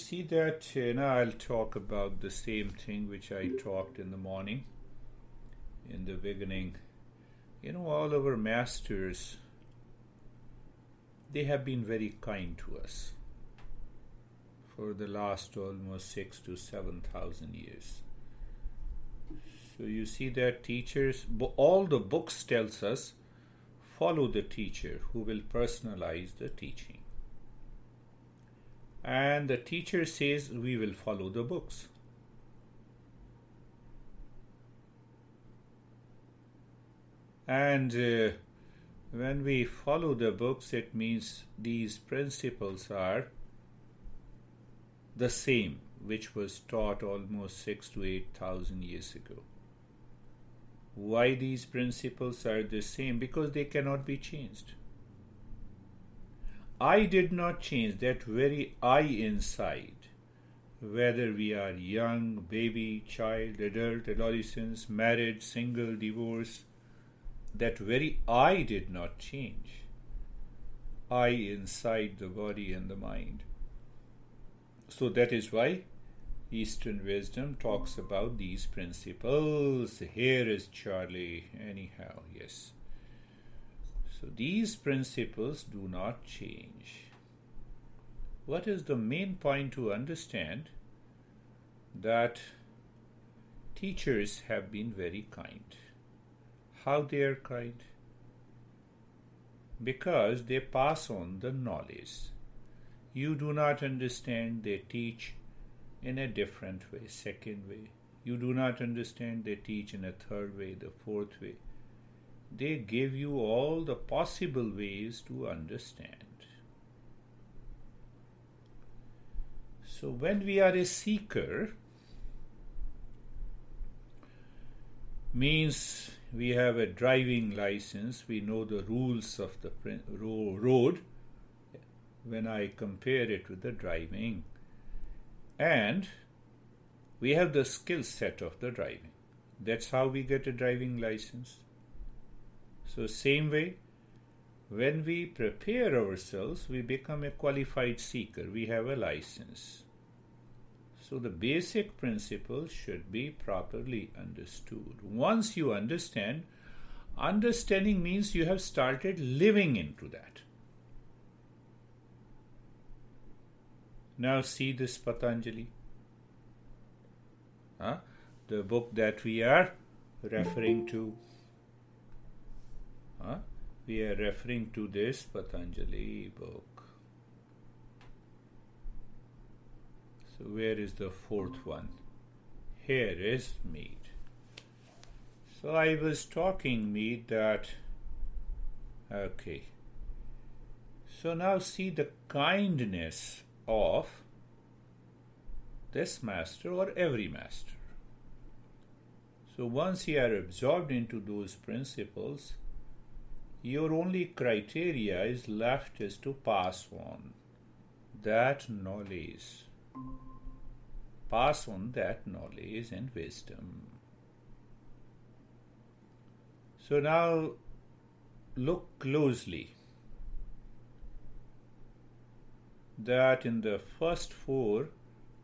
see that I'll talk about the same thing which I talked in the morning, in the beginning. All our masters, they have been very kind to us for the last almost 6,000 to 7,000 years. So you see that teachers, all the books tells us, follow the teacher who will personalize the teaching. And the teacher says we will follow the books. And when we follow the books, it means these principles are the same which was taught almost 6,000 to 8,000 years ago. Why these principles are the same? Because they cannot be changed. I did not change, that very I inside, whether we are young, baby, child, adult, adolescence, married, single, divorced, that very I did not change. I inside the body and the mind. So that is why Eastern wisdom talks about these principles. Here is Charlie, anyhow, yes. So these principles do not change. What is the main point to understand? That teachers have been very kind. How they are kind? Because they pass on the knowledge. You do not understand, they teach in a different way, second way. You do not understand, they teach in a third way, the fourth way. They give you all the possible ways to understand. So when we are a seeker, means we have a driving license, we know the rules of the road when I compare it with the driving. And we have the skill set of the driving. That's how we get a driving license. So same way, when we prepare ourselves, we become a qualified seeker. We have a license. So the basic principles should be properly understood. Once you understand, understanding means you have started living into that. Now see this Patanjali. The book that we are referring to. We are referring to this Patanjali book. So where is the fourth one? Here is meat. So I was talking meat that, okay. So now see the kindness of this master or every master. So once you are absorbed into those principles, your only criteria is left is to pass on that knowledge. Pass on that knowledge and wisdom. So now look closely. That in the first 4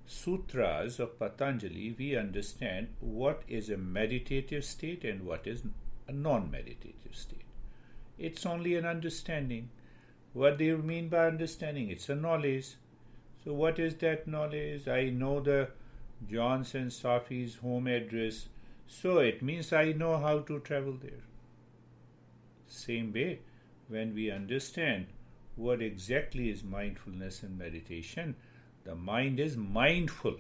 sutras of Patanjali, we understand what is a meditative state and what is a non-meditative state. It's only an understanding. What do you mean by understanding? It's a knowledge. So what is that knowledge? I know the John's and Sophie's home address, so it means I know how to travel there. Same way, when we understand what exactly is mindfulness and meditation, the mind is mindful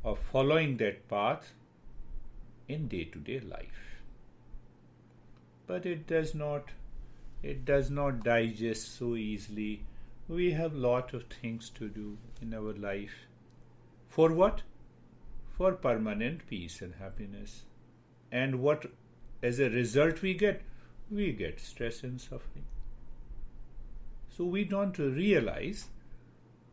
of following that path in day-to-day life. But it does not digest so easily. We have lot of things to do in our life. For what? For permanent peace and happiness. And what as a result we get? We get stress and suffering. So we don't realize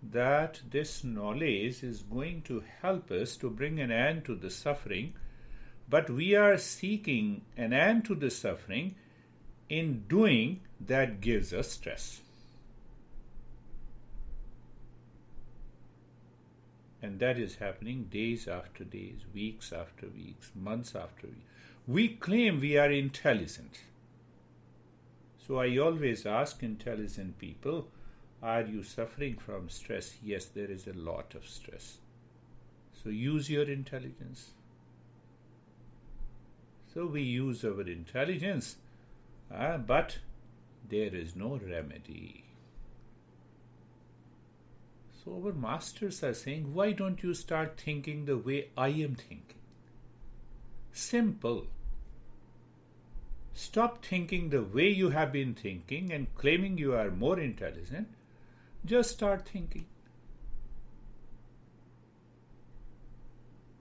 that this knowledge is going to help us to bring an end to the suffering, but we are seeking an end to the suffering in doing that gives us stress. And that is happening days after days, weeks after weeks, months after weeks. We claim we are intelligent. So I always ask intelligent people, are you suffering from stress? Yes, there is a lot of stress. So use your intelligence. So we use our intelligence, but there is no remedy. So our masters are saying, why don't you start thinking the way I am thinking? Simple. Stop thinking the way you have been thinking and claiming you are more intelligent. Just start thinking.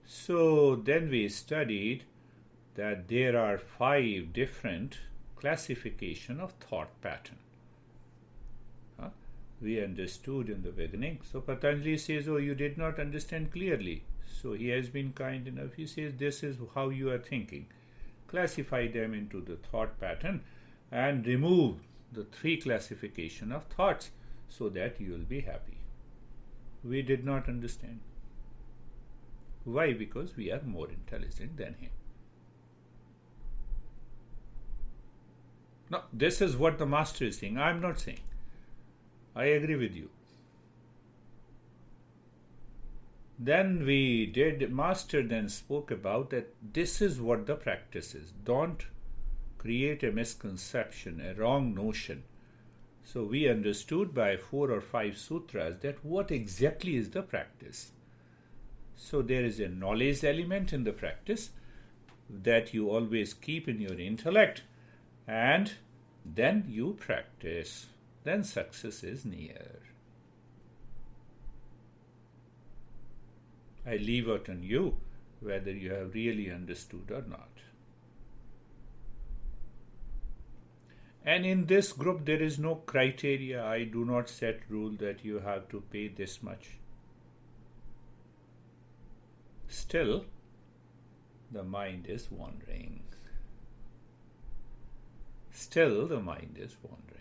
So then we studied that there are 5 different classification of thought pattern. We understood in the beginning. So Patanjali says, oh, you did not understand clearly. So he has been kind enough. He says, this is how you are thinking. Classify them into the thought pattern and remove the 3 classification of thoughts so that you will be happy. We did not understand. Why? Because we are more intelligent than him. Now, this is what the master is saying. I am not saying. I agree with you. Then Master then spoke about that this is what the practice is. Don't create a misconception, a wrong notion. So we understood by 4 or 5 sutras that what exactly is the practice. So there is a knowledge element in the practice that you always keep in your intellect, and then you practice. Then success is near. I leave it on you whether you have really understood or not. And in this group there is no criteria. I do not set rule that you have to pay this much. Still, the mind is wandering. Still, the mind is wandering.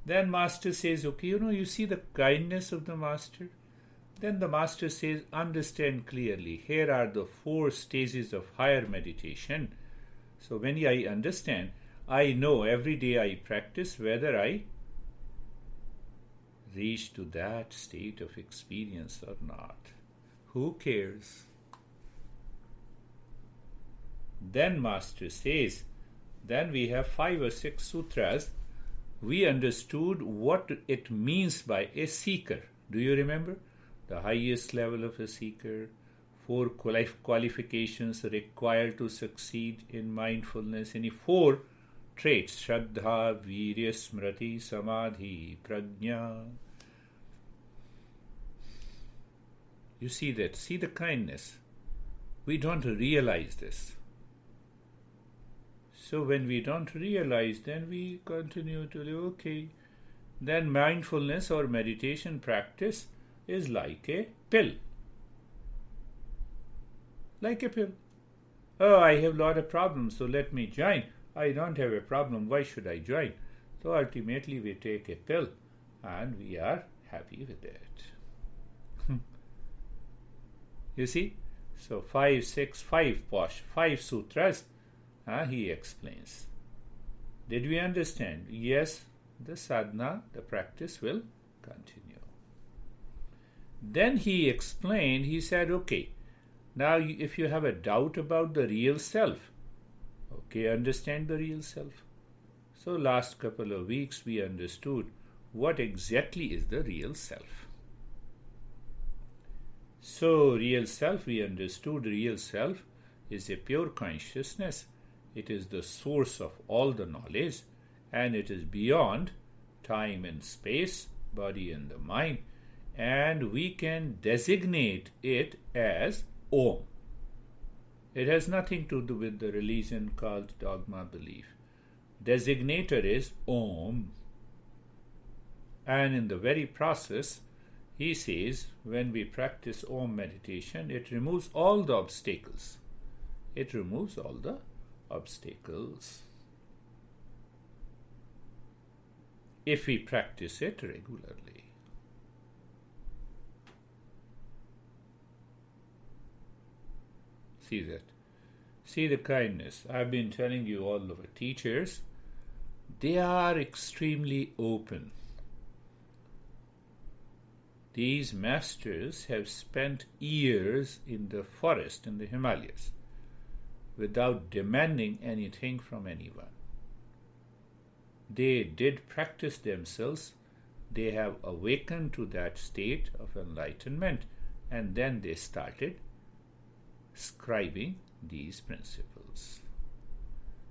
Then Master says, okay, you see the kindness of the Master? Then the Master says, understand clearly. Here are the 4 stages of higher meditation. So when I understand, I know every day I practice whether I reach to that state of experience or not. Who cares? Then Master says, then we have 5 or 6 sutras. We understood what it means by a seeker. Do you remember? The highest level of a seeker, 4 qualifications required to succeed in mindfulness. Any 4 traits: Shraddha, Virya, Smriti, Samadhi, Prajna. You see that? See the kindness. We don't realize this. So when we don't realize, then we continue to live, okay. Then mindfulness or meditation practice is like a pill. Like a pill. Oh, I have a lot of problems, so let me join. I don't have a problem, why should I join? So ultimately we take a pill and we are happy with it. You see? So 5 sutras, he explains. Did we understand? Yes, the sadhana, the practice will continue. Then he explained, he said, okay, now if you have a doubt about the real self, okay, understand the real self. So last couple of weeks we understood what exactly is the real self. So real self, we understood real self is a pure consciousness. It is the source of all the knowledge, and it is beyond time and space, body and the mind, and we can designate it as Om. It has nothing to do with the religion called dogma belief. Designator is Om. And in the very process, he says, when we practice Om meditation, it removes all the obstacles. It removes all the obstacles. If we practice it regularly. See that. See the kindness. I've been telling you all over teachers, they are extremely open. These masters have spent years in the forest, in the Himalayas, without demanding anything from anyone. They did practice themselves. They have awakened to that state of enlightenment, and then they started scribing these principles.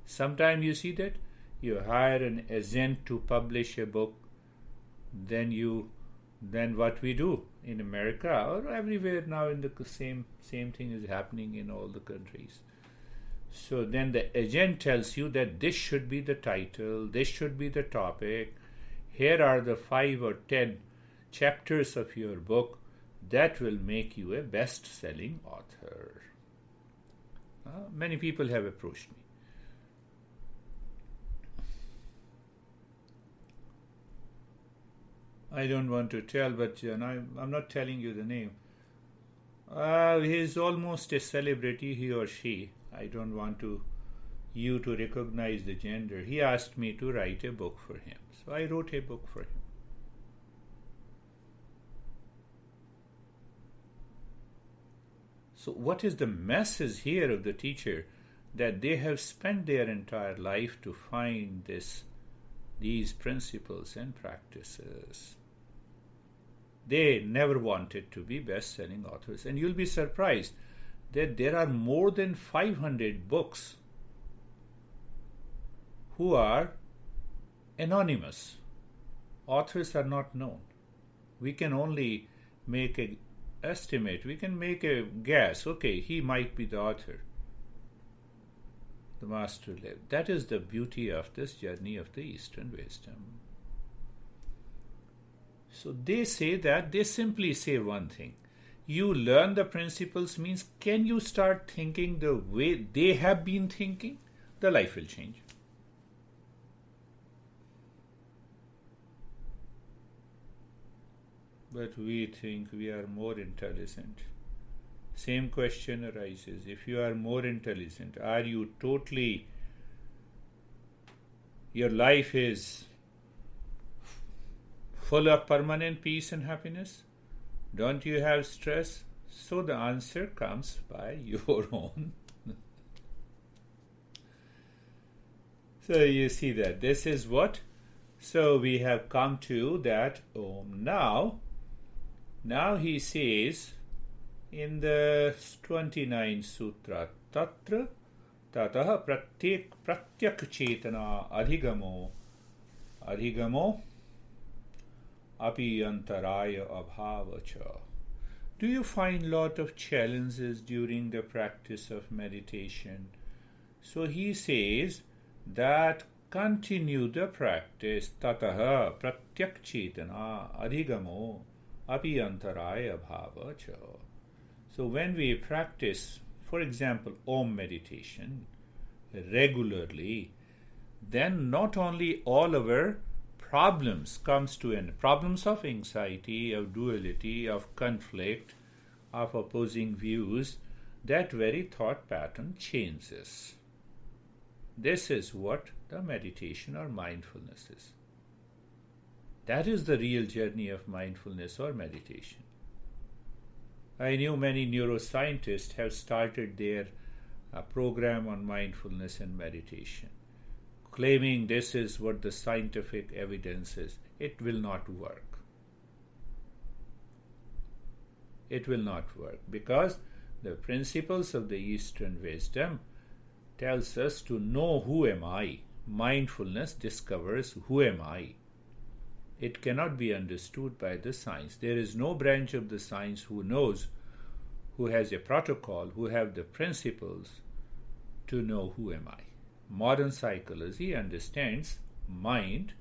Sometimes you see that you hire an agent to publish a book, then what we do in America or everywhere now, in the same thing is happening in all the countries. So then the agent tells you that this should be the title, this should be the topic, here are the 5 or 10 chapters of your book that will make you a best-selling author. Many people have approached me. I don't want to tell, but I'm not telling you the name. He's almost a celebrity, he or she. I don't want you to recognize the gender. He asked me to write a book for him. So I wrote a book for him. So what is the message here of the teacher? That they have spent their entire life to find these principles and practices. They never wanted to be best-selling authors. And you'll be surprised that there are more than 500 books who are anonymous. Authors are not known. We can only make an estimate. We can make a guess. Okay, he might be the author. The master lived. That is the beauty of this journey of the Eastern wisdom. So they say that, they simply say one thing. You learn the principles means, can you start thinking the way they have been thinking? The life will change. But we think we are more intelligent. Same question arises. If you are more intelligent, are you totally, your life is full of permanent peace and happiness? Don't you have stress? So the answer comes by your own. So you see that this is what. So we have come to that Om. Now he says in the 29th sutra, Tatra Tataha Pratyak Chetana Adhigamo Api Antaraya Abhavacha. Do you find lot of challenges during the practice of meditation? So he says that continue the practice. Tataha Pratyak Chetana Adhigamo Api Antaraya Abhavacha. So when we practice, for example, Om meditation regularly, then not only all our problems comes to end, problems of anxiety, of duality, of conflict, of opposing views, that very thought pattern changes. This is what the meditation or mindfulness is. That is the real journey of mindfulness or meditation. I knew many neuroscientists have started their program on mindfulness and meditation, claiming this is what the scientific evidence is. It will not work. It will not work because the principles of the Eastern wisdom tells us to know who am I. Mindfulness discovers who am I. It cannot be understood by the science. There is no branch of the science who knows, who has a protocol, who have the principles to know who am I. Modern psychology understands mind,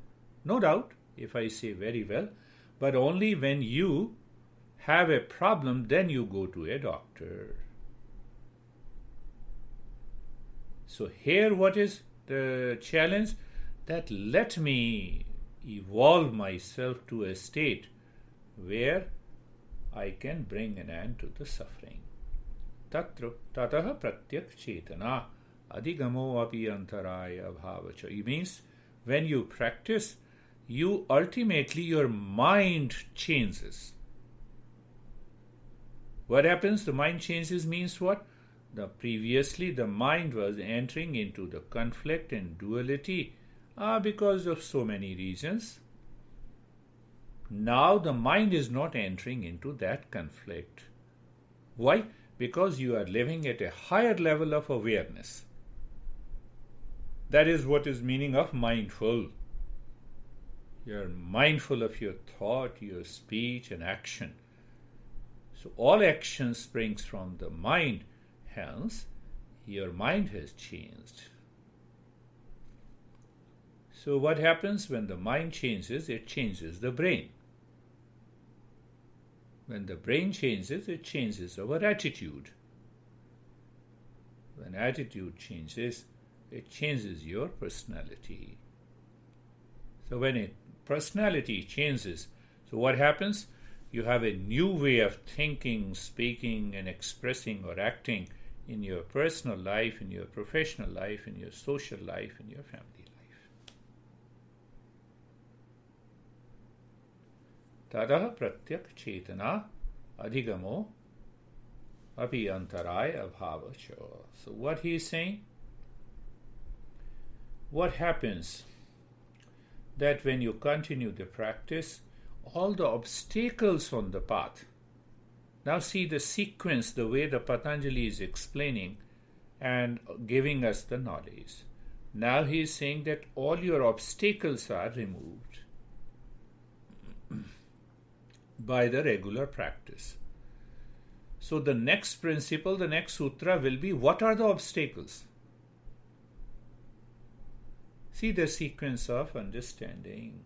no doubt, if I say very well, but only when you have a problem, then you go to a doctor. So here what is the challenge? That let me evolve myself to a state where I can bring an end to the suffering. Tatra tataha pratyak chetana adhigamo api antaraya bhavacha. It means when you practice, you ultimately, your mind changes. What happens? The mind changes means what? Previously the mind was entering into the conflict and duality because of so many reasons. Now the mind is not entering into that conflict. Why? Because you are living at a higher level of awareness. That is what is meaning of mindful. You are mindful of your thought, your speech and action. So all action springs from the mind. Hence, your mind has changed. So what happens when the mind changes? It changes the brain. When the brain changes, it changes our attitude. When attitude changes, it changes your personality. So when a personality changes, so what happens? You have a new way of thinking, speaking, and expressing or acting in your personal life, in your professional life, in your social life, in your family life. Tadaha pratyak chetana adhigamo api antaraya bhavacha. So what he is saying? What happens that when you continue the practice, all the obstacles on the path. Now see the sequence, the way the Patanjali is explaining and giving us the knowledge. Now he is saying that all your obstacles are removed by the regular practice. So the next principle, the next sutra will be, what are the obstacles? See the sequence of understanding.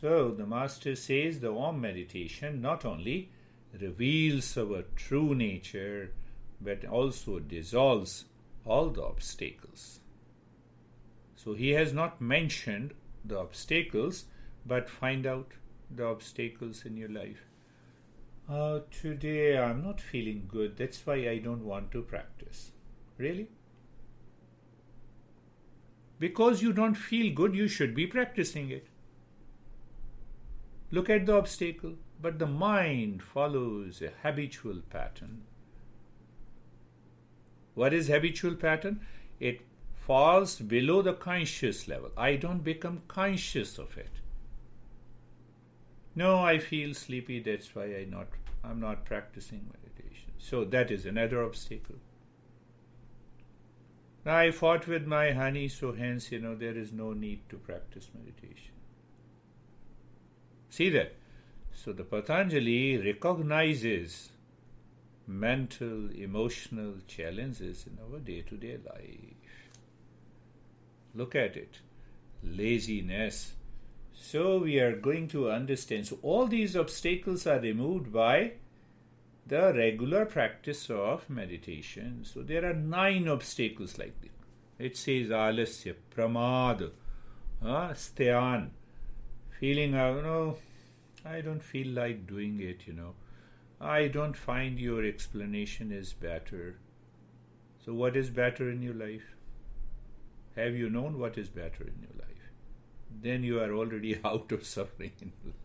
So the Master says the Om meditation not only reveals our true nature, but also dissolves all the obstacles. So he has not mentioned the obstacles, but find out the obstacles in your life. Today I'm not feeling good, that's why I don't want to practice. Really? Because you don't feel good, you should be practicing it. Look at the obstacle, but the mind follows a habitual pattern. What is habitual pattern? It falls below the conscious level. I don't become conscious of it. No, I feel sleepy, that's why I'm not practicing meditation. So that is another obstacle. Now I fought with my honey, so hence, there is no need to practice meditation. See that? So the Patanjali recognizes mental, emotional challenges in our day-to-day life. Look at it. Laziness. So we are going to understand. So all these obstacles are removed by the regular practice of meditation. So there are 9 obstacles like this. It says alasya, pramad, styan, feeling I don't feel like doing it, I don't find your explanation is better. So what is better in your life? Have you known what is better in your life? Then you are already out of suffering in life.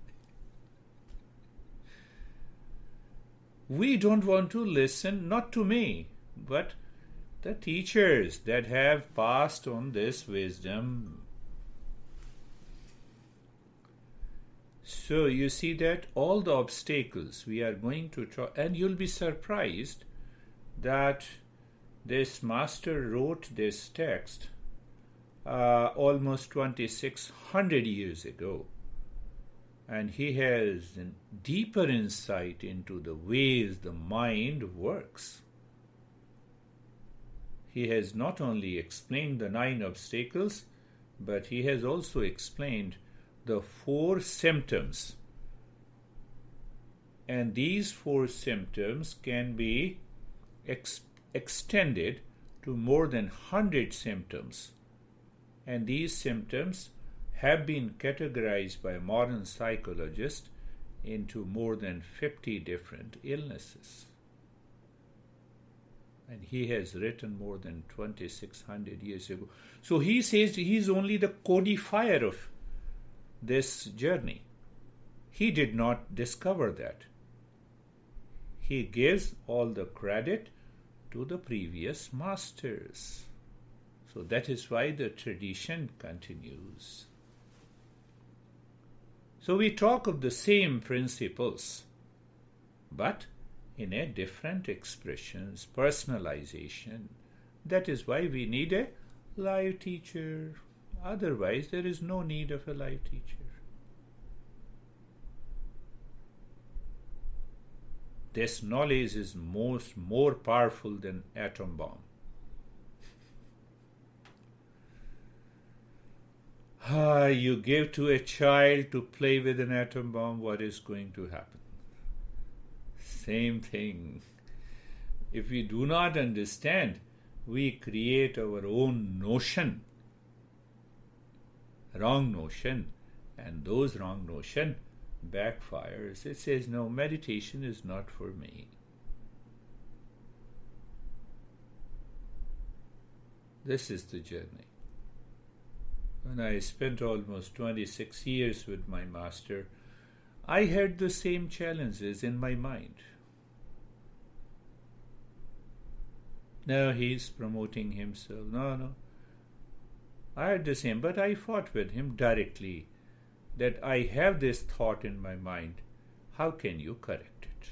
We don't want to listen, not to me, but the teachers that have passed on this wisdom. So you see that all the obstacles we are going to try, and you'll be surprised that this master wrote this text almost 2600 years ago, and he has a deeper insight into the ways the mind works. He has not only explained the 9 obstacles, but he has also explained the 4 symptoms. And these 4 symptoms can be extended to more than 100 symptoms. And these symptoms have been categorized by modern psychologists into more than 50 different illnesses. And he has written more than 2600 years ago. So he says he's only the codifier of this journey. He did not discover that. He gives all the credit to the previous masters. So that is why the tradition continues. So we talk of the same principles, but in a different expressions, personalization. That is why we need a live teacher. Otherwise, there is no need of a live teacher. This knowledge is more powerful than atom bomb. You give to a child to play with an atom bomb, what is going to happen? Same thing. If we do not understand, we create our own notion, wrong notion, and those wrong notion backfires. It says, no, meditation is not for me. This is the journey. When I spent almost 26 years with my master, I had the same challenges in my mind. No, he's promoting himself. No. I had the same, but I fought with him directly that I have this thought in my mind. How can you correct it?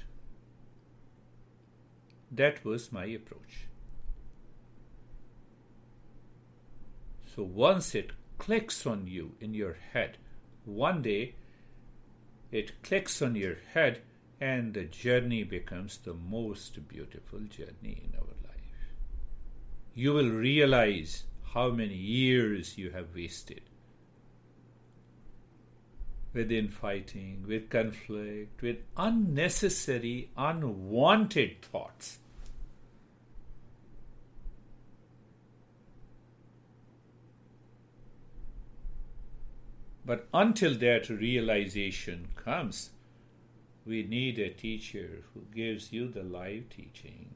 That was my approach. So once it clicks on you in your head, one day it clicks on your head and the journey becomes the most beautiful journey in our life. You will realize how many years you have wasted with infighting, with conflict, with unnecessary, unwanted thoughts. But until that realization comes, we need a teacher who gives you the live teaching.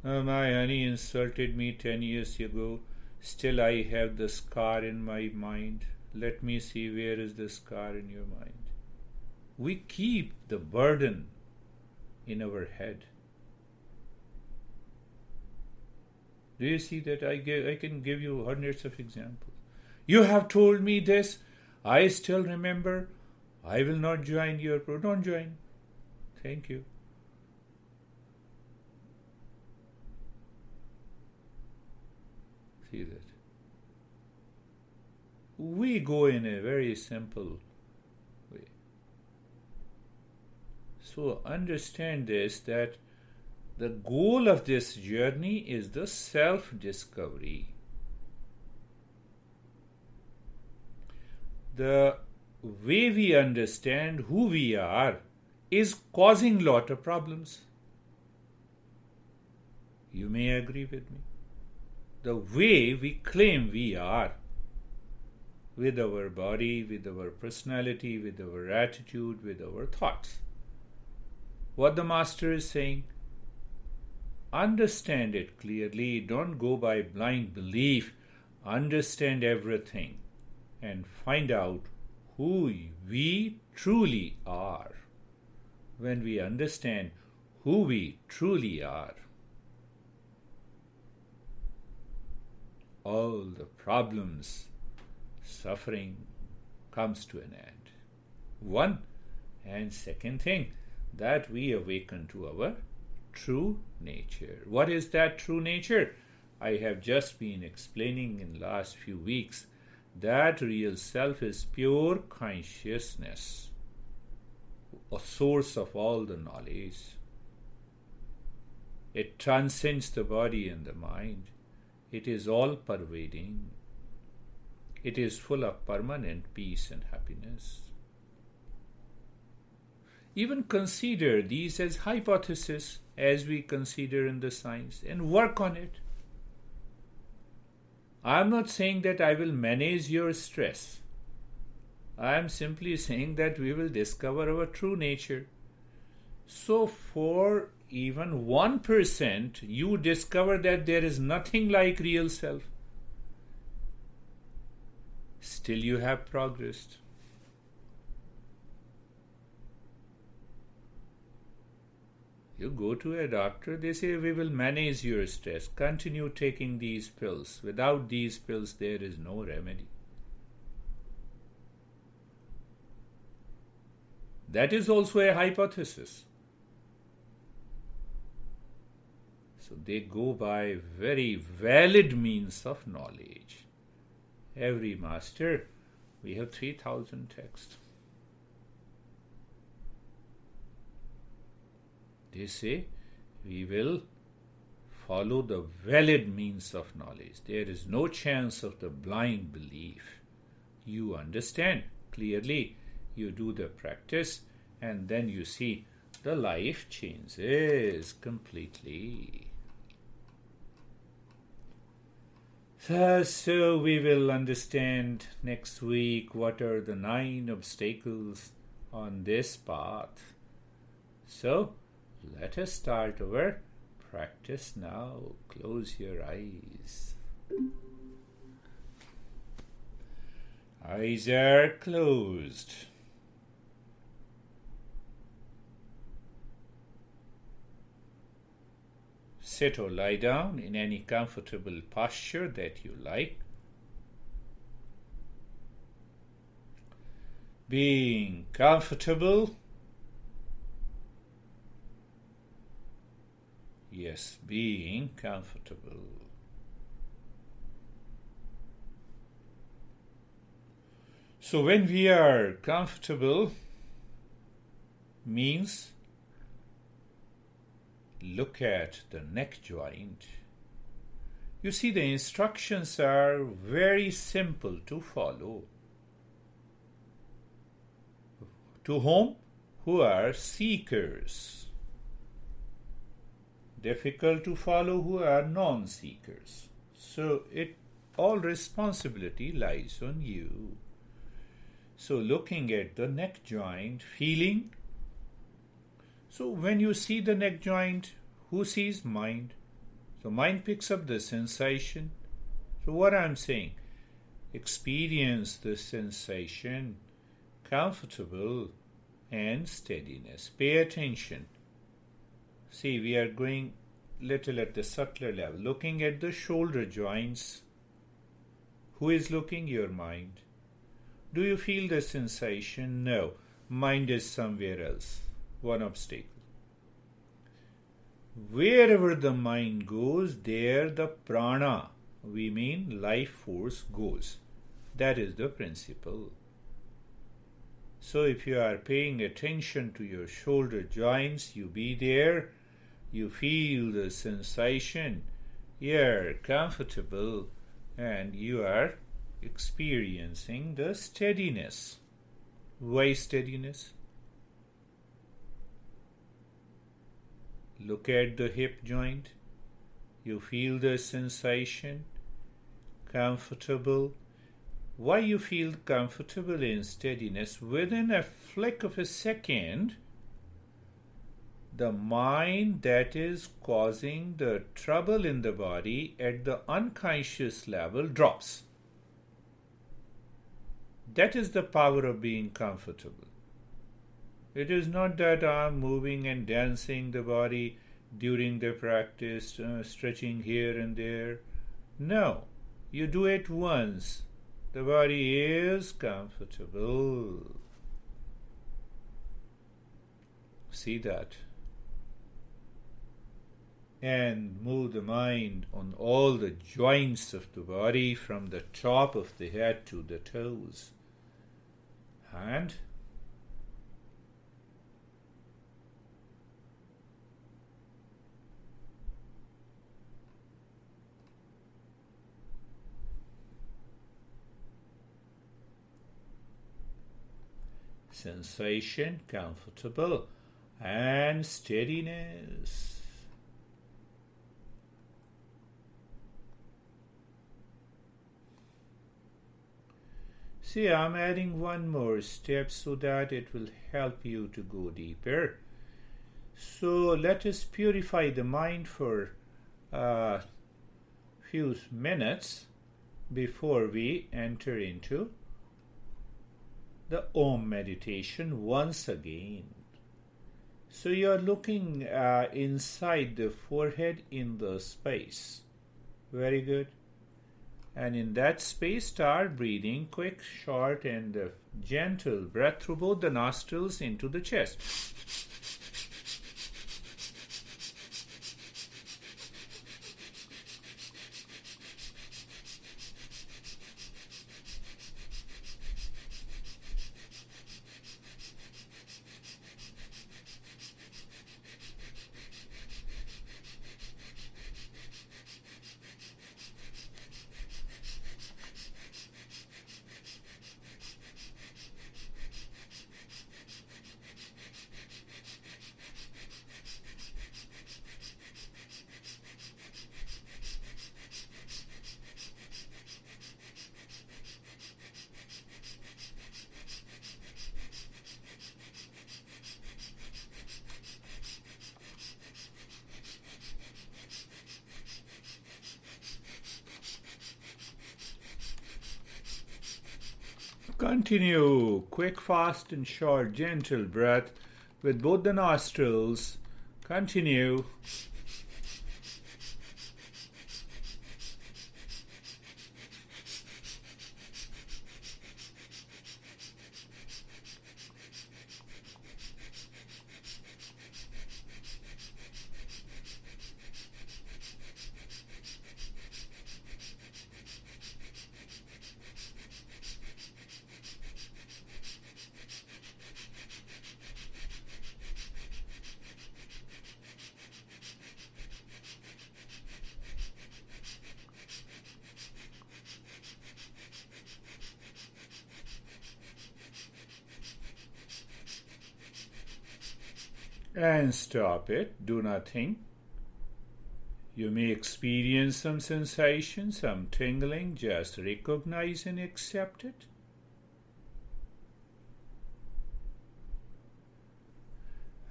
My honey insulted me 10 years ago. Still I have the scar in my mind. Let me see, where is the scar in your mind? We keep the burden in our head. Do you see that? I can give you hundreds of examples. You have told me this. I still remember. I will not join your program. Don't join. Thank you. See that? We go in a very simple way. So understand this, that the goal of this journey is the self-discovery. The way we understand who we are is causing lot of problems. You may agree with me. The way we claim we are, with our body, with our personality, with our attitude, with our thoughts. What the Master is saying, understand it clearly, don't go by blind belief, understand everything and find out who we truly are. When we understand who we truly are, all the problems, suffering comes to an end. One, and second thing, that we awaken to our true nature. What is that true nature? I have just been explaining in the last few weeks. That real self is pure consciousness, a source of all the knowledge. It transcends the body and the mind. It is all-pervading. It is full of permanent peace and happiness. Even consider these as hypotheses, as we consider in the science, and work on it. I am not saying that I will manage your stress. I am simply saying that we will discover our true nature. So for even 1%, you discover that there is nothing like real self. Still you have progressed. You go to a doctor, they say, we will manage your stress. Continue taking these pills. Without these pills, there is no remedy. That is also a hypothesis. So they go by very valid means of knowledge. Every master, we have 3,000 texts. They say, we will follow the valid means of knowledge. There is no chance of the blind belief. You understand clearly, you do the practice, and then you see the life changes completely. So we will understand next week what are the 9 obstacles on this path. So, let us start our practice now. Close your eyes. Eyes are closed. Sit or lie down in any comfortable posture that you like. Being comfortable. Yes, being comfortable. So when we are comfortable, means look at the neck joint. You see, the instructions are very simple to follow. To whom? Who are seekers. Difficult to follow who are non-seekers. So all responsibility lies on you. So looking at the neck joint, feeling. So when you see the neck joint, who sees? Mind. So mind picks up the sensation. So what I'm saying, experience the sensation, comfortable and steadiness. Pay attention. See, we are going little at the subtler level, looking at the shoulder joints. Who is looking? Your mind. Do you feel the sensation? No. Mind is somewhere else. One obstacle. Wherever the mind goes, there the prana, we mean life force, goes. That is the principle. So if you are paying attention to your shoulder joints, you be there, you feel the sensation, you are comfortable, and you are experiencing the steadiness. Why steadiness? Look at the hip joint. You feel the sensation, comfortable. Why you feel comfortable in steadiness? Within a flick of a second, the mind that is causing the trouble in the body at the unconscious level drops. That is the power of being comfortable. It is not that I am moving and dancing the body during the practice, stretching here and there. No, you do it once. The body is comfortable. See that. And move the mind on all the joints of the body from the top of the head to the toes. And sensation, comfortable, and steadiness. See, I'm adding one more step so that it will help you to go deeper. So let us purify the mind for a few minutes before we enter into the Om meditation once again. So you are looking inside the forehead in the space. Very good. And in that space, start breathing quick, short, and gentle breath through both the nostrils into the chest. Continue quick, fast, and short, gentle breath with both the nostrils. Continue. And stop it. Do nothing. You may experience some sensation, some tingling. Just recognize and accept it.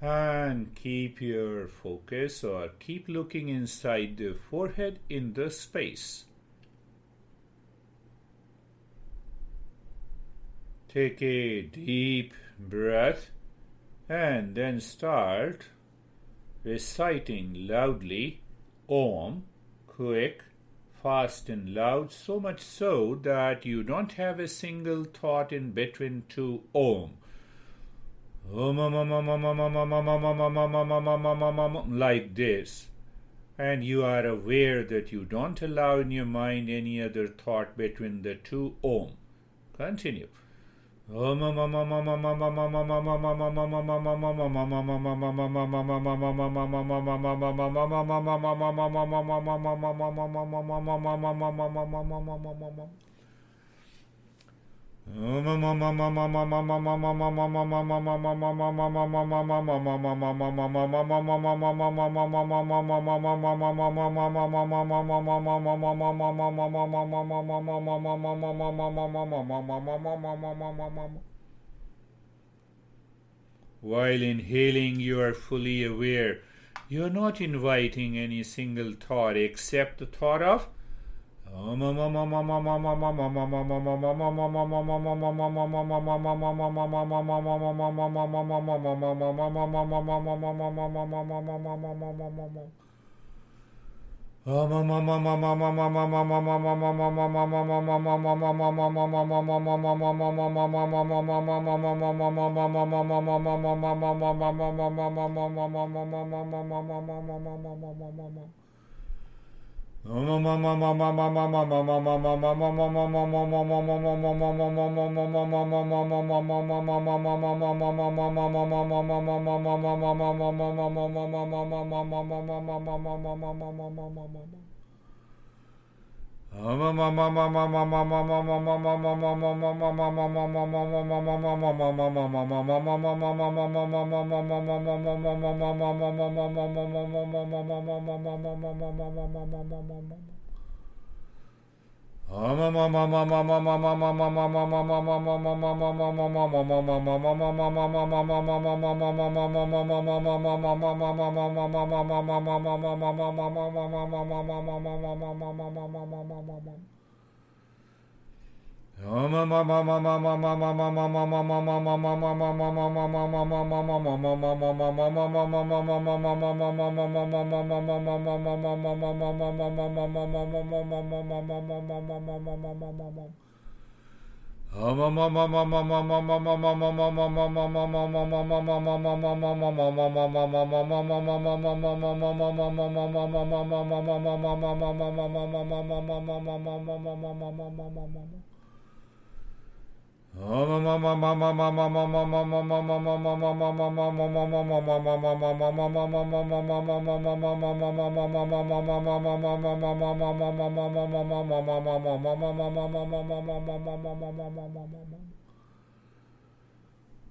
And keep your focus or keep looking inside the forehead in the space. Take a deep breath. And then start reciting loudly Om, quick, fast and loud, so much so that you don't have a single thought in between two Om. Like this. And you are aware that you don't allow in your mind any other thought between the two Om. Continue. While inhaling, you are fully aware. You are not inviting any single thought except the thought of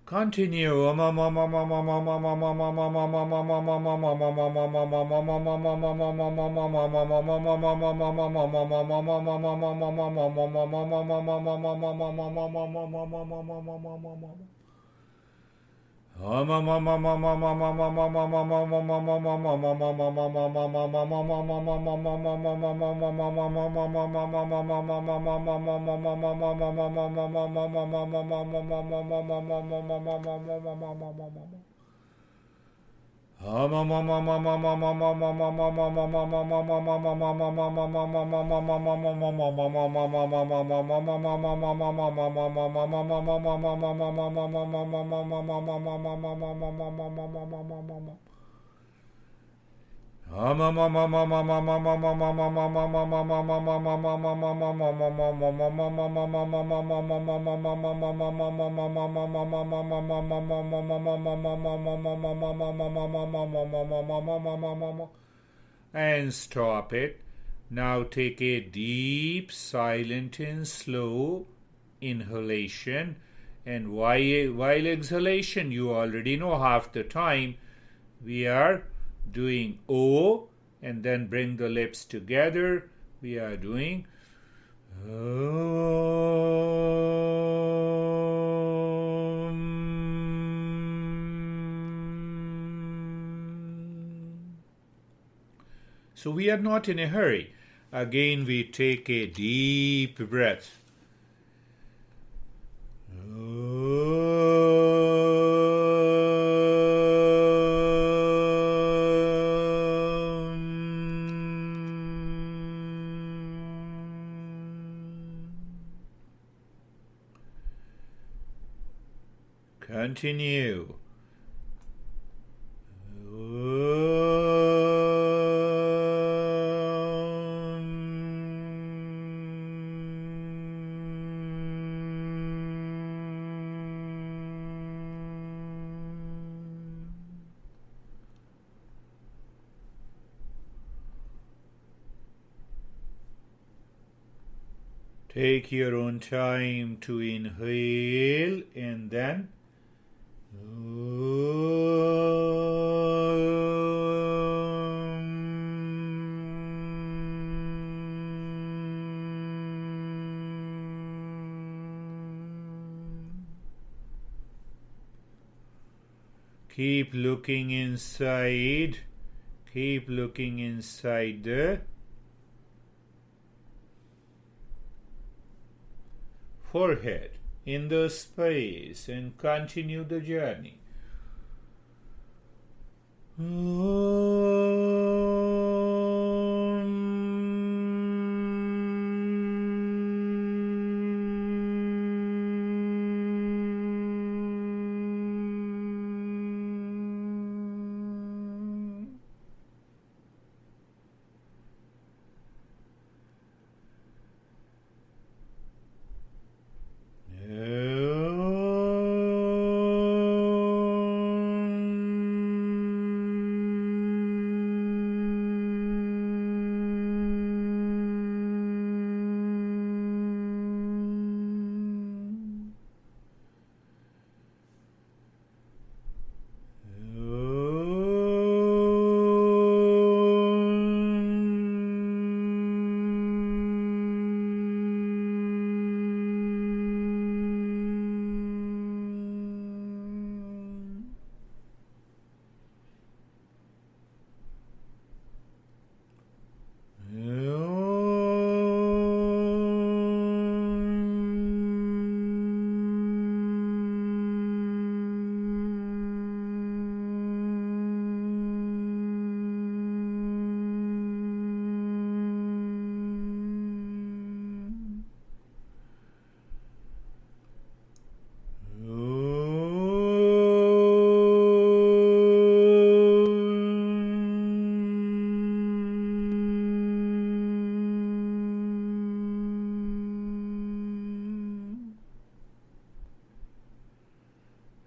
Continue. And stop it. Now take a deep, silent and slow inhalation, and while exhalation, you already know half the time we are doing O, and then bring the lips together. We are doing So we are not in a hurry. Again, we take a deep breath. Continue. Take your own time to inhale and then keep looking inside. Keep looking inside the forehead, in the space, and continue the journey.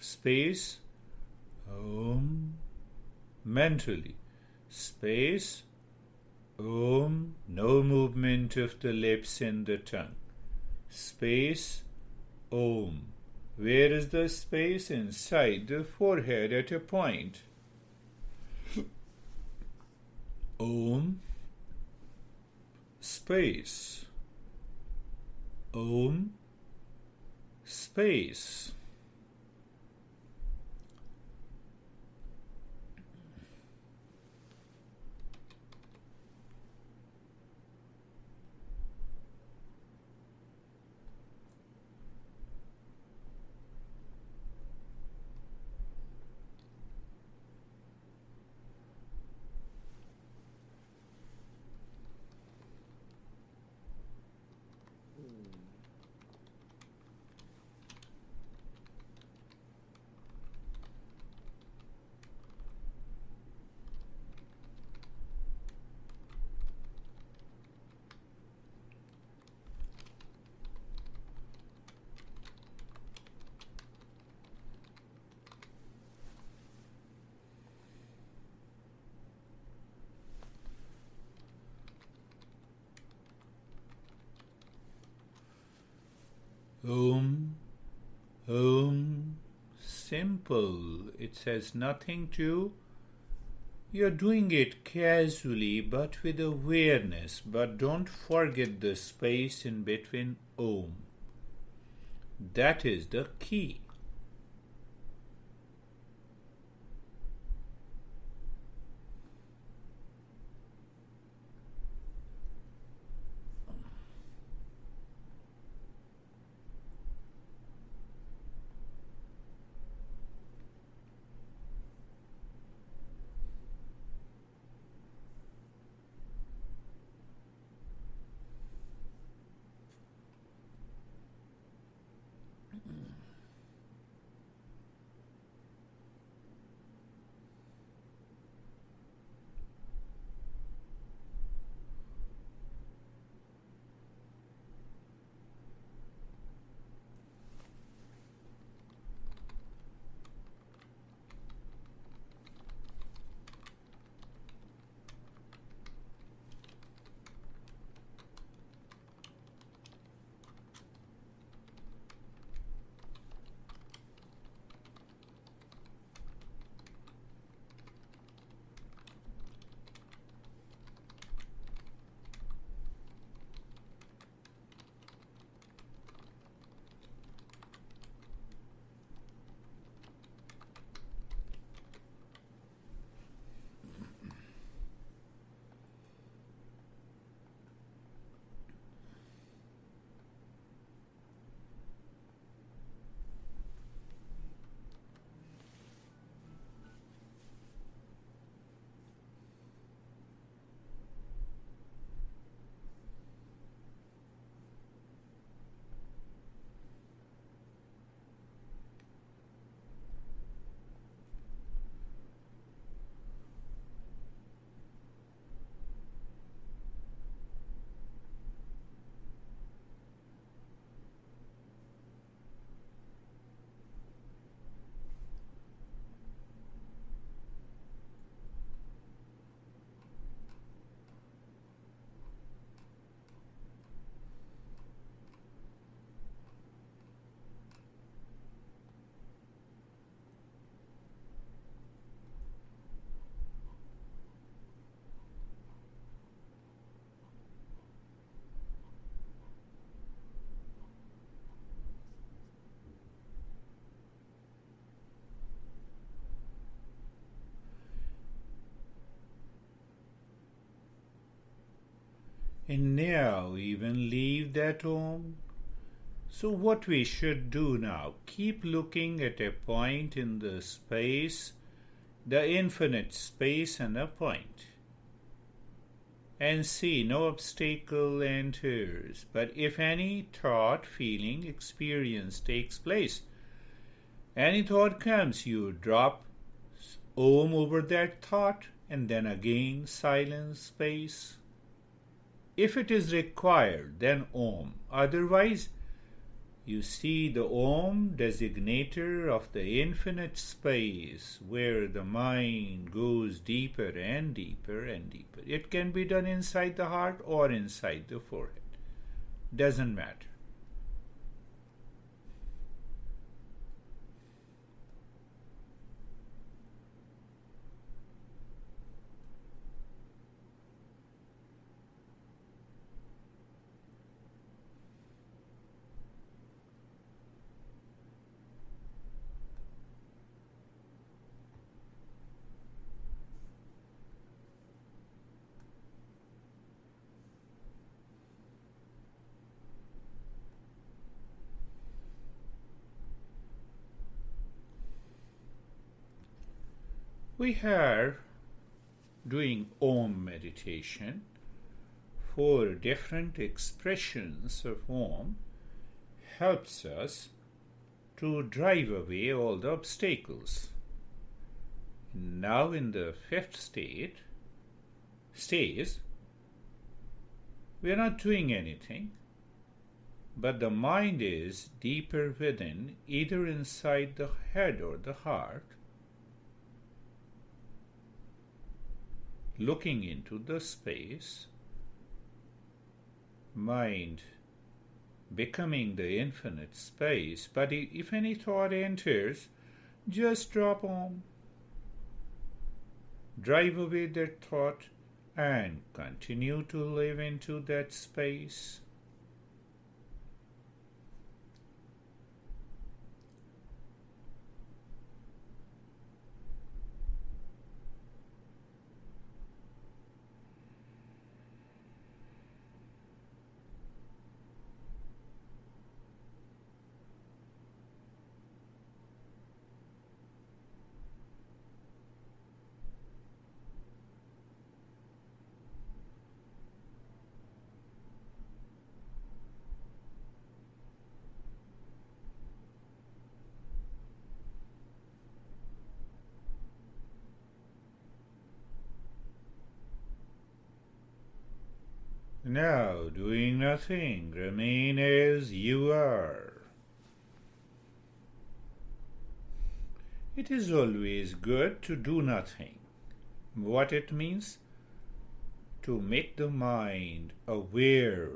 space, Om. Mentally, space, Om. No movement of the lips and the tongue. Space, Om. Where is the space? Inside the forehead at a point. Om. Space. Om. Space. Om. Om. Simple. It says nothing to. You're doing it casually but with awareness. But don't forget the space in between Om. That is the key. And now even leave that Om. So what we should do now, keep looking at a point in the space, the infinite space and a point. And see no obstacle enters, but if any thought, feeling, experience takes place, any thought comes, you drop Om over that thought and then again silence, space. If it is required, then Om. Otherwise, You see the Om, designator of the infinite space where the mind goes deeper and deeper and deeper. It can be done inside the heart or inside the forehead. Doesn't matter. We are doing Om meditation. 4 different expressions of Om helps us to drive away all the obstacles. Now in the 5th stage, we are not doing anything, but the mind is deeper within, either inside the head or the heart, looking into the space, mind becoming the infinite space. But if any thought enters, just drop on, drive away that thought, and continue to live into that space. Now, doing nothing, remain as you are. It is always good to do nothing. What it means? To make the mind aware,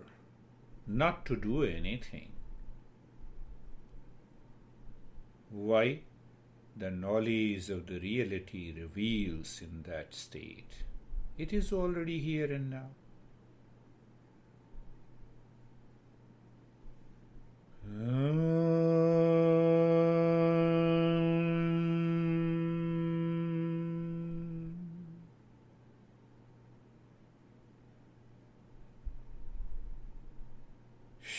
not to do anything. Why? The knowledge of the reality reveals in that state. It is already here and now.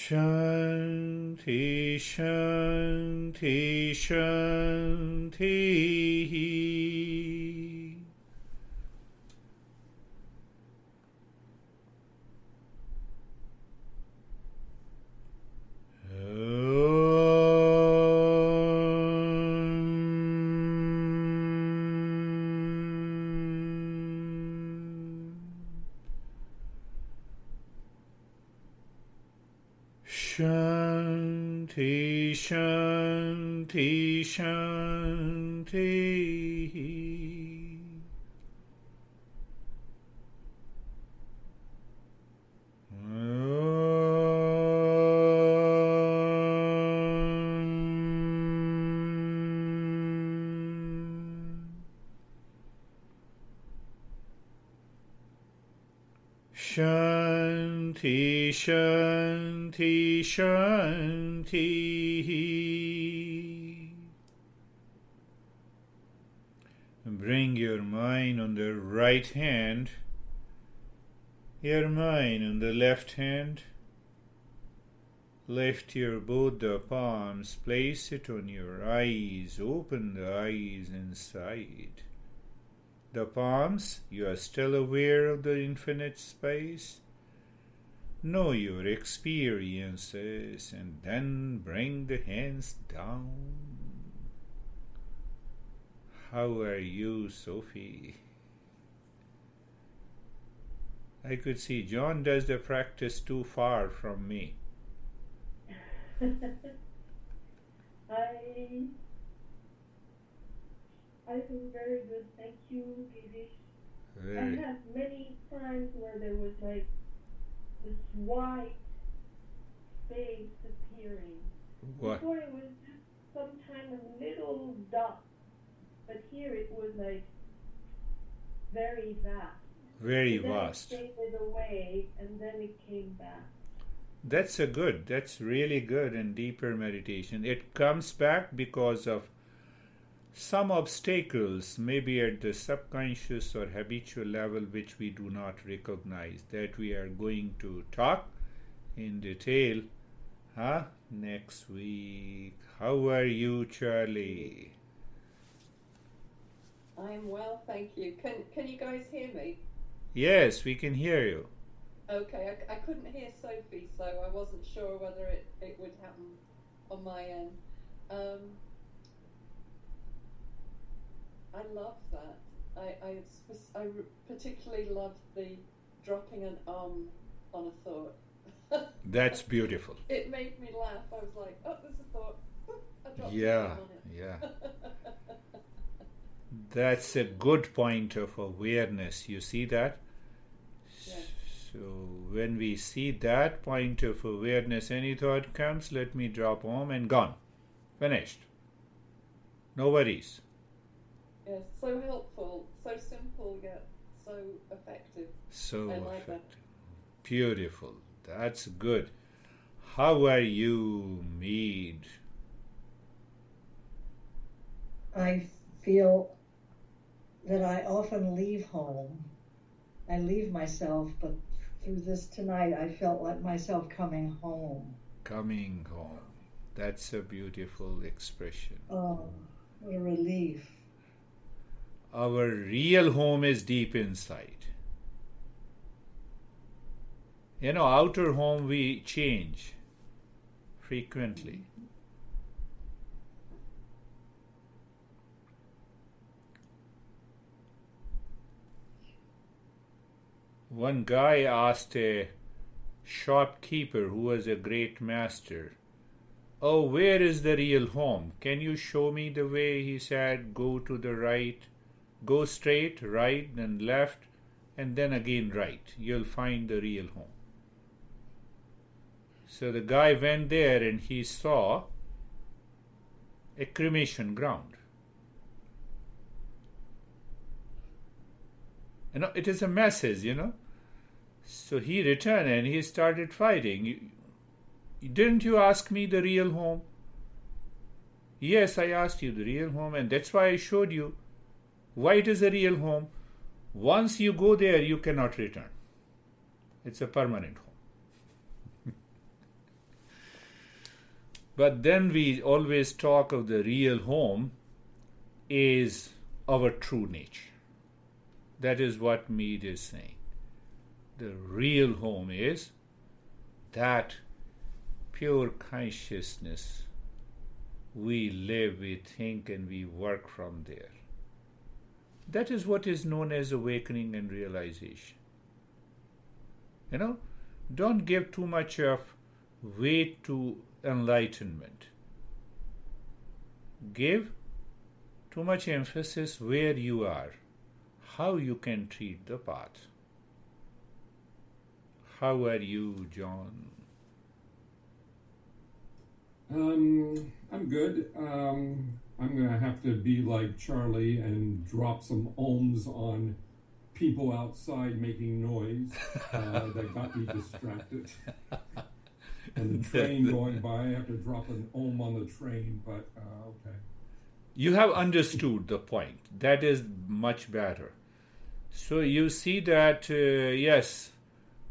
Shanti, Shanti, Shanti. Shanti, Shanti, Shanti. Shanti, Shanti, Shanti. Bring your mind on the right hand, your mind on the left hand. Lift your both the palms, place it on your eyes, open the eyes inside. The palms, you are still aware of the infinite space. Know your experiences and then bring the hands down. How are you, Sophie? I could see John does the practice too far from me. I feel very good. Thank you, Girish. I Very. had many times where there was like this white space appearing. What? Before it was just sometimes a little dot, but here it was like very vast. Very And then vast. it faded away, and then it came back. That's really good and deeper meditation. It comes back because of some obstacles, maybe at the subconscious or habitual level, which we do not recognize, that we are going to talk in detail next week. How are you, Charlie? I'm well, thank you. Can you guys hear me? Yes, we can hear you. Okay, I couldn't hear Sophie, so I wasn't sure whether it would happen on my end. I love that. I particularly loved the dropping an on a thought. That's beautiful. It made me laugh. I was like, oh, there's a thought. I dropped Yeah, on it. yeah. That's a good point of awareness. You see that? Yeah. So when we see that point of awareness, any thought comes, let me drop home and gone. Finished. No worries. Yes, so helpful, so simple yet so effective. So I like effective. that. Beautiful. That's good. How are you, Mead? I feel that I often leave home. I leave myself, but through this tonight, I felt like myself coming home. Coming home. That's a beautiful expression. Oh, what a relief. Our real home is deep inside. You know, outer home we change frequently. One guy asked a shopkeeper who was a great master, "Oh, where is the real home? Can you show me the way?" He said, "Go to the right, go straight, right, then left, and then again right. You'll find the real home." So the guy went there and he saw a cremation ground. You know, it is a message, you know. So he returned and he started fighting. Didn't you ask me the real home? Yes, I asked you the real home, and that's why I showed you. Why it is a real home? Once you go there, you cannot return. It's a permanent home. But then we always talk of the real home is our true nature. That is what Mead is saying. The real home is that pure consciousness. We live, we think, and we work from there. That is what is known as awakening and realization. You know, don't give too much of weight to enlightenment. Give too much emphasis where you are, how you can treat the path. How are you, John? I'm good. I'm going to have to be like Charlie and drop some ohms on people outside making noise that got me distracted. And the train going by, I have to drop an ohm on the train, but okay. You have understood the point. That is much better. So you see that, yes,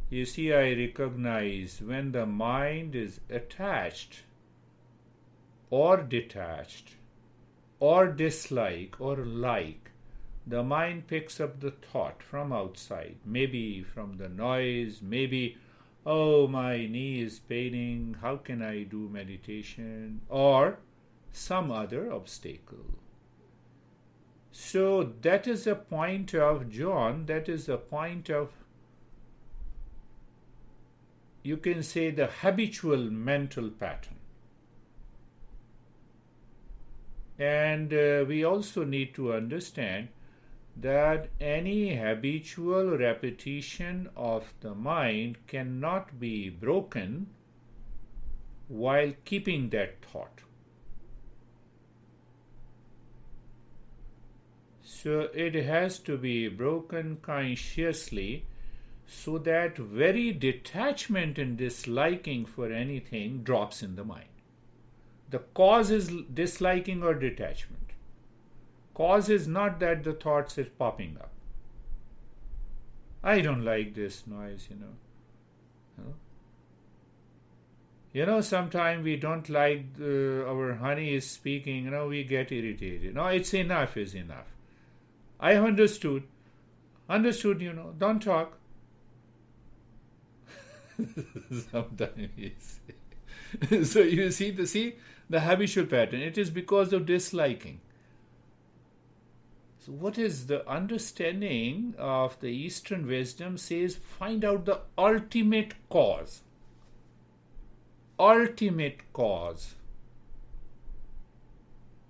you see, I recognize when the mind is attached or detached or dislike or like, the mind picks up the thought from outside, maybe from the noise, maybe, oh, my knee is paining, how can I do meditation, or some other obstacle. So that is a point of, John, that is a point of, you can say, the habitual mental pattern. And we also need to understand that any habitual repetition of the mind cannot be broken while keeping that thought. So it has to be broken consciously, so that very detachment and disliking for anything drops in the mind. The cause is disliking or detachment. Cause is not that the thoughts is popping up. I don't like this noise, sometimes we don't like our honey is speaking, we get irritated. No, it's enough is enough. I have understood, don't talk. Sometimes we say. So you see the habitual pattern. It is because of disliking. So what is the understanding of the Eastern wisdom says, find out the ultimate cause. Ultimate cause.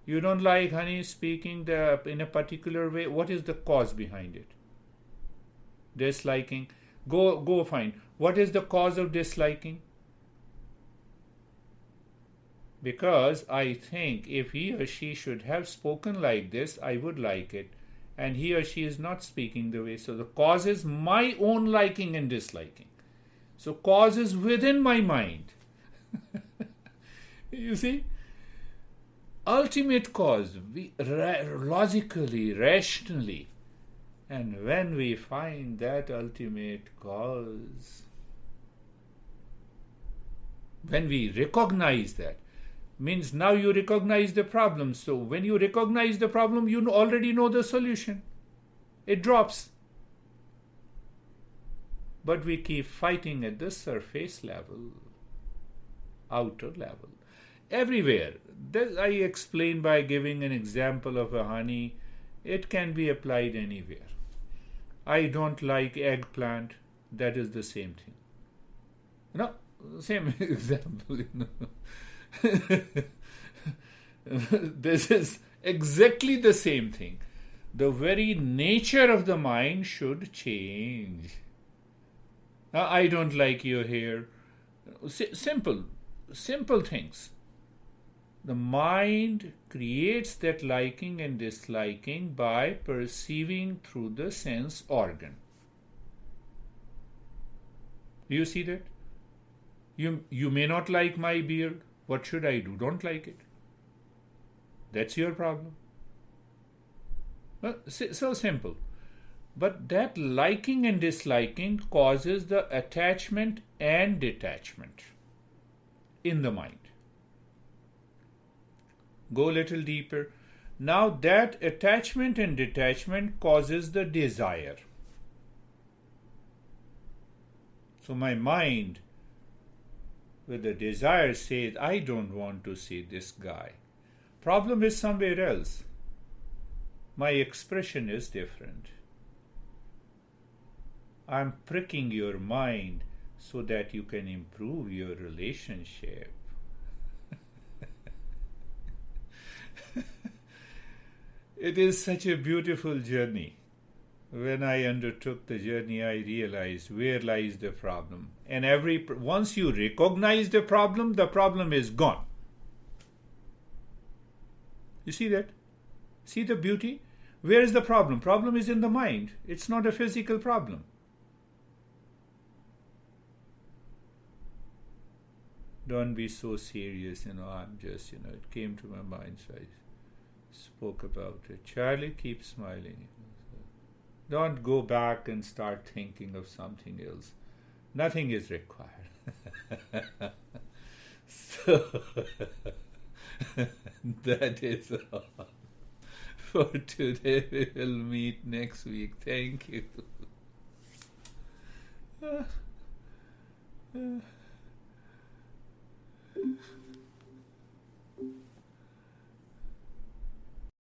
You don't like honey speaking in a particular way. What is the cause behind it? Disliking. Go find. What is the cause of disliking? Because I think if he or she should have spoken like this, I would like it. And he or she is not speaking the way. So the cause is my own liking and disliking. So cause is within my mind. You see? Ultimate cause, logically, rationally. And when we find that ultimate cause, when we recognize that, means now you recognize the problem. So when you recognize the problem, you already know the solution. It drops. But we keep fighting at the surface level, outer level. Everywhere. This I explain by giving an example of a honey. It can be applied anywhere. I don't like eggplant. That is the same thing. Same example. This is exactly the same thing. The very nature of the mind should change. I don't like your hair. Simple things. The mind creates that liking and disliking by perceiving through the sense organ. You see that? You may not like my beard. What should I do? Don't like it. That's your problem. So simple. But that liking and disliking causes the attachment and detachment in the mind. Go a little deeper. Now that attachment and detachment causes the desire. So my mind with the desire says, I don't want to see this guy. Problem is somewhere else. My expression is different. I'm pricking your mind so that you can improve your relationship. It is such a beautiful journey. When I undertook the journey, I realized where lies the problem. And once you recognize the problem is gone. You see that? See the beauty? Where is the problem? Problem is in the mind. It's not a physical problem. Don't be so serious, I'm just, it came to my mind, so I spoke about it. Charlie, keep smiling. Don't go back and start thinking of something else. Nothing is required. So, that is all for today. We will meet next week. Thank you.